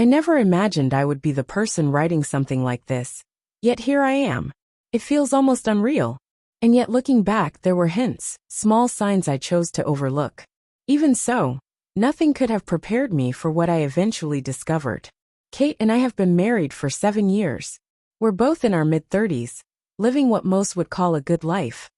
I never imagined I would be the person writing something like this. Yet here I am. It feels almost unreal. And yet looking back, there were hints, small signs I chose to overlook. Even so, nothing could have prepared me for what I eventually discovered. Kate and I have been married for 7 years. We're both in our mid-30s, living what most would call a good life.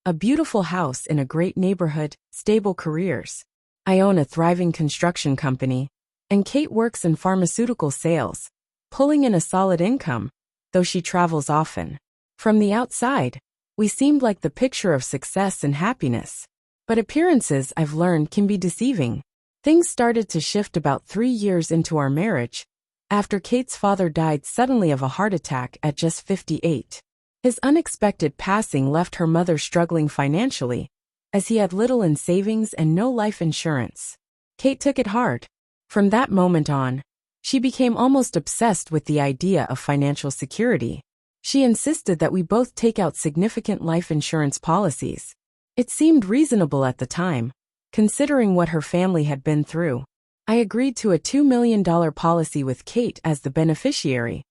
A beautiful house in a great neighborhood, stable careers. I own a thriving construction company, and Kate works in pharmaceutical sales, pulling in a solid income, though she travels often. From the outside, we seemed like the picture of success and happiness. But appearances, I've learned, can be deceiving. Things started to shift about 3 years into our marriage, after Kate's father died suddenly of a heart attack at just 58. His unexpected passing left her mother struggling financially, as he had little in savings and no life insurance. Kate took it hard. From that moment on, she became almost obsessed with the idea of financial security. She insisted that we both take out significant life insurance policies. It seemed reasonable at the time, considering what her family had been through. I agreed to a $2 million policy with Kate as the beneficiary,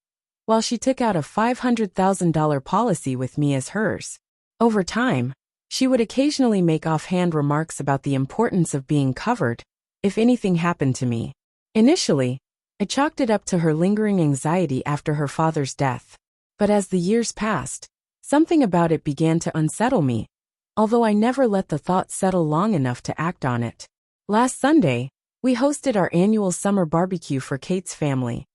while she took out a $500,000 policy with me as hers. Over time, she would occasionally make offhand remarks about the importance of being covered if anything happened to me. Initially, I chalked it up to her lingering anxiety after her father's death. But as the years passed, something about it began to unsettle me, although I never let the thought settle long enough to act on it. Last Sunday, we hosted our annual summer barbecue for Kate's family.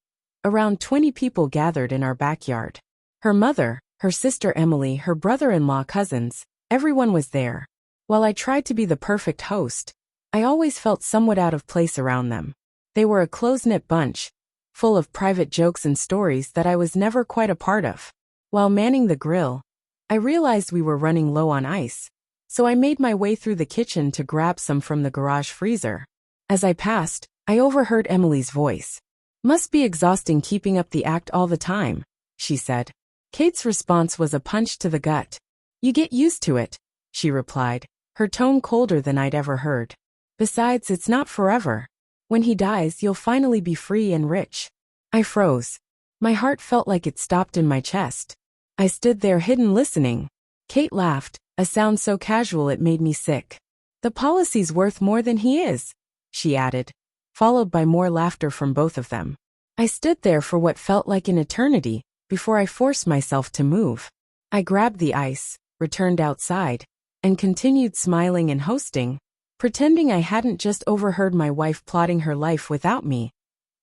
Around 20 people gathered in our backyard. Her mother, her sister Emily, her brother-in-law, cousins, everyone was there. While I tried to be the perfect host, I always felt somewhat out of place around them. They were a close-knit bunch, full of private jokes and stories that I was never quite a part of. While manning the grill, I realized we were running low on ice, so I made my way through the kitchen to grab some from the garage freezer. As I passed, I overheard Emily's voice. "Must be exhausting keeping up the act all the time," she said. Kate's response was a punch to the gut. "You get used to it," she replied, her tone colder than I'd ever heard. "Besides, it's not forever. When he dies, you'll finally be free and rich." I froze. My heart felt like it stopped in my chest. I stood there hidden listening. Kate laughed, a sound so casual it made me sick. "The policy's worth more than he is," she added, followed by more laughter from both of them. I stood there for what felt like an eternity, before I forced myself to move. I grabbed the ice, returned outside, and continued smiling and hosting, pretending I hadn't just overheard my wife plotting her life without me,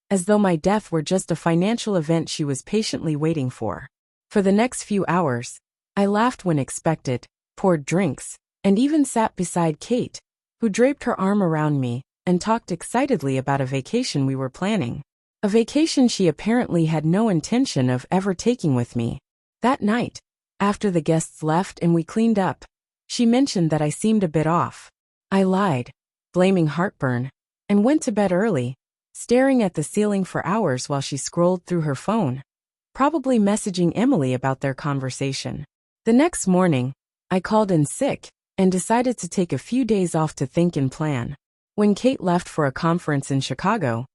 as though my death were just a financial event she was patiently waiting for. For the next few hours, I laughed when expected, poured drinks, and even sat beside Kate, who draped her arm around me and talked excitedly about a vacation we were planning. A vacation she apparently had no intention of ever taking with me. That night, after the guests left and we cleaned up, she mentioned that I seemed a bit off. I lied, blaming heartburn, and went to bed early, staring at the ceiling for hours while she scrolled through her phone, probably messaging Emily about their conversation. The next morning, I called in sick and decided to take a few days off to think and plan. When Kate left for a conference in Chicago,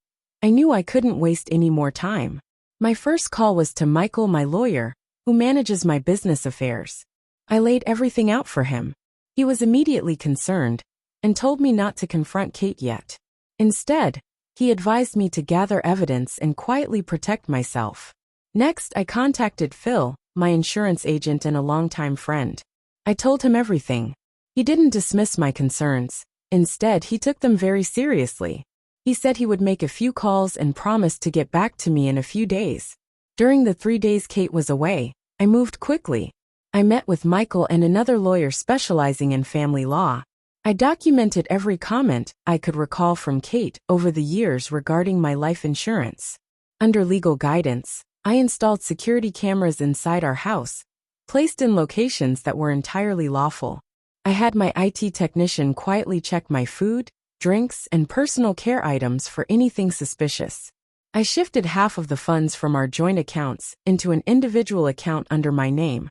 I knew I couldn't waste any more time. My first call was to Michael, my lawyer, who manages my business affairs. I laid everything out for him. He was immediately concerned and told me not to confront Kate yet. Instead, he advised me to gather evidence and quietly protect myself. Next, I contacted Phil, my insurance agent and a longtime friend. I told him everything. He didn't dismiss my concerns. Instead, he took them very seriously. He said he would make a few calls and promised to get back to me in a few days. During the 3 days Kate was away, I moved quickly. I met with Michael and another lawyer specializing in family law. I documented every comment I could recall from Kate over the years regarding my life insurance. Under legal guidance, I installed security cameras inside our house, placed in locations that were entirely lawful. I had my IT technician quietly check my food, drinks, and personal care items for anything suspicious. I shifted half of the funds from our joint accounts into an individual account under my name,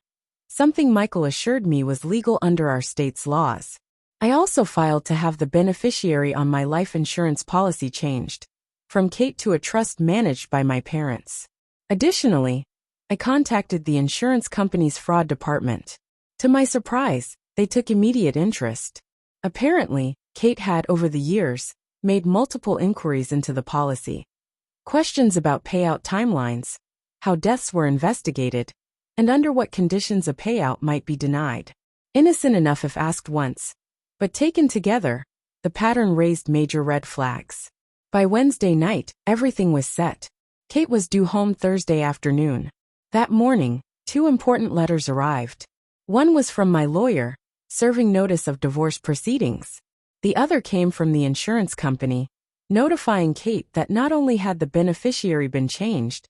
something Michael assured me was legal under our state's laws. I also filed to have the beneficiary on my life insurance policy changed. from Kate to a trust managed by my parents. Additionally, I contacted the insurance company's fraud department. To my surprise, they took immediate interest. Apparently, Kate had, over the years, made multiple inquiries into the policy. Questions about payout timelines, how deaths were investigated, and under what conditions a payout might be denied. Innocent enough if asked once, but taken together, the pattern raised major red flags. By Wednesday night, everything was set. Kate was due home Thursday afternoon. That morning, 2 important letters arrived. One was from my lawyer, serving notice of divorce proceedings. The other came from the insurance company, notifying Kate that not only had the beneficiary been changed,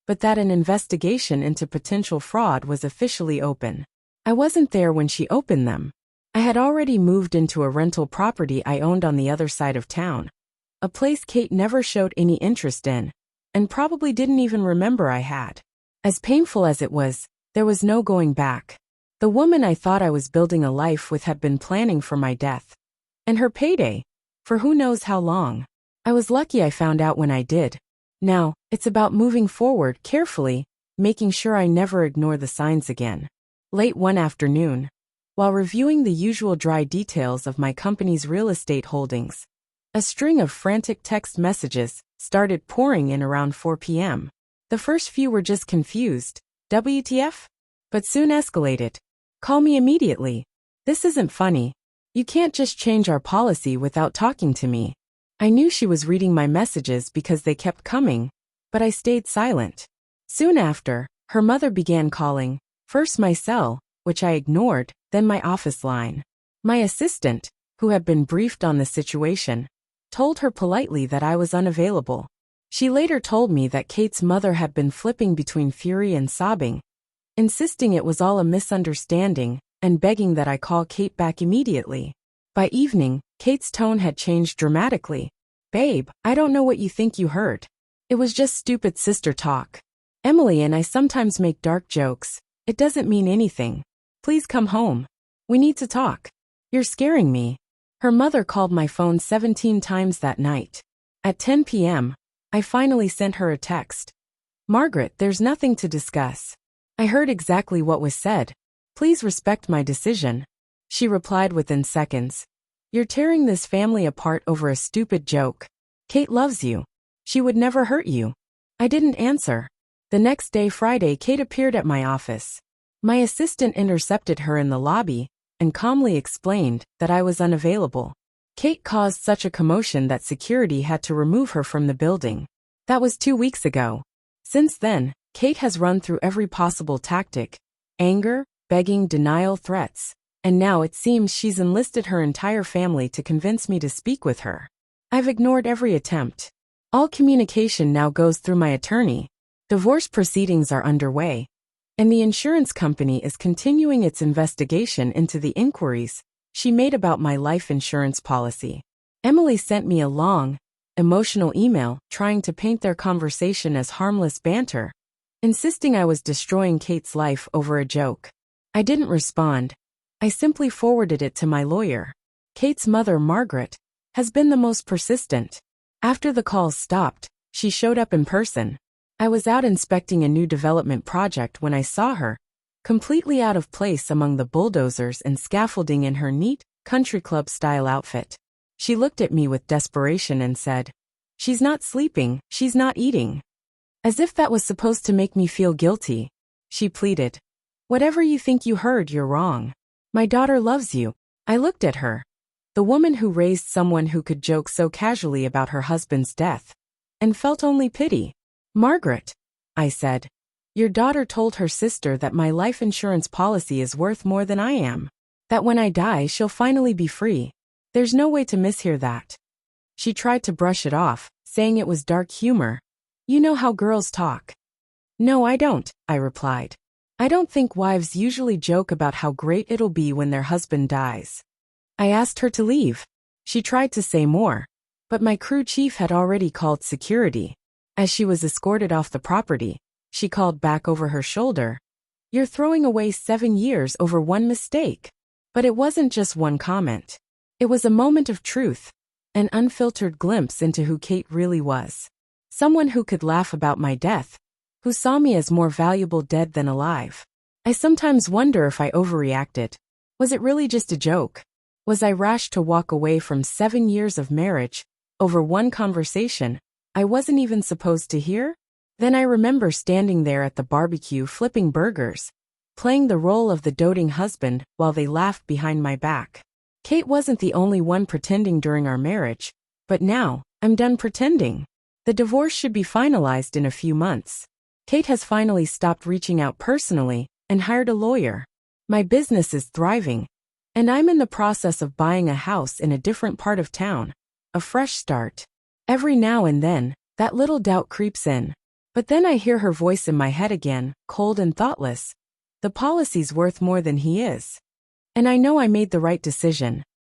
but that an investigation into potential fraud was officially open. I wasn't there when she opened them. I had already moved into a rental property I owned on the other side of town, a place Kate never showed any interest in, and probably didn't even remember I had. As painful as it was, there was no going back. The woman I thought I was building a life with had been planning for my death. And her payday, for who knows how long. I was lucky I found out when I did. Now, it's about moving forward carefully, making sure I never ignore the signs again. Late one afternoon, while reviewing the usual dry details of my company's real estate holdings, a string of frantic text messages started pouring in around 4 p.m. The first few were just confused, WTF? But soon escalated. Call me immediately. This isn't funny. You can't just change our policy without talking to me. I knew she was reading my messages because they kept coming, but I stayed silent. Soon after, her mother began calling, first my cell, which I ignored, then my office line. My assistant, who had been briefed on the situation, told her politely that I was unavailable. She later told me that Kate's mother had been flipping between fury and sobbing, insisting it was all a misunderstanding, and begging that I call Kate back immediately. By evening, Kate's tone had changed dramatically. Babe, I don't know what you think you heard. It was just stupid sister talk. Emily and I sometimes make dark jokes. It doesn't mean anything. Please come home. We need to talk. You're scaring me. Her mother called my phone 17 times that night. At 10 p.m., I finally sent her a text. Margaret, there's nothing to discuss. I heard exactly what was said. Please respect my decision. She replied within seconds. You're tearing this family apart over a stupid joke. Kate loves you. She would never hurt you. I didn't answer. The next day, Friday, Kate appeared at my office. My assistant intercepted her in the lobby and calmly explained that I was unavailable. Kate caused such a commotion that security had to remove her from the building. That was 2 weeks ago. Since then, Kate has run through every possible tactic: anger, begging, denial, threats. And now it seems she's enlisted her entire family to convince me to speak with her. I've ignored every attempt. All communication now goes through my attorney. Divorce proceedings are underway, and the insurance company is continuing its investigation into the inquiries she made about my life insurance policy. Emily sent me a long, emotional email trying to paint their conversation as harmless banter, insisting I was destroying Kate's life over a joke. I didn't respond. I simply forwarded it to my lawyer. Kate's mother, Margaret, has been the most persistent. After the calls stopped, she showed up in person. I was out inspecting a new development project when I saw her, completely out of place among the bulldozers and scaffolding in her neat, country club-style outfit. She looked at me with desperation and said, "She's not sleeping, she's not eating." As if that was supposed to make me feel guilty, she pleaded. "Whatever you think you heard, you're wrong. My daughter loves you." I looked at her, the woman who raised someone who could joke so casually about her husband's death, and felt only pity. "Margaret," I said, "your daughter told her sister that my life insurance policy is worth more than I am. That when I die, she'll finally be free. There's no way to mishear that." She tried to brush it off, saying it was dark humor. "You know how girls talk." "No, I don't," I replied. "I don't think wives usually joke about how great it'll be when their husband dies." I asked her to leave. She tried to say more, but my crew chief had already called security. As she was escorted off the property, she called back over her shoulder, "You're throwing away 7 years over one mistake." But it wasn't just one comment. It was a moment of truth. An unfiltered glimpse into who Kate really was. Someone who could laugh about my death, who saw me as more valuable dead than alive. I sometimes wonder if I overreacted. Was it really just a joke? Was I rash to walk away from 7 years of marriage over one conversation I wasn't even supposed to hear? Then I remember standing there at the barbecue flipping burgers, playing the role of the doting husband while they laughed behind my back. Kate wasn't the only one pretending during our marriage, but now, I'm done pretending. The divorce should be finalized in a few months. Kate has finally stopped reaching out personally and hired a lawyer. My business is thriving, and I'm in the process of buying a house in a different part of town. A fresh start. Every now and then, that little doubt creeps in. But then I hear her voice in my head again, cold and thoughtless. The policy's worth more than he is. And I know I made the right decision.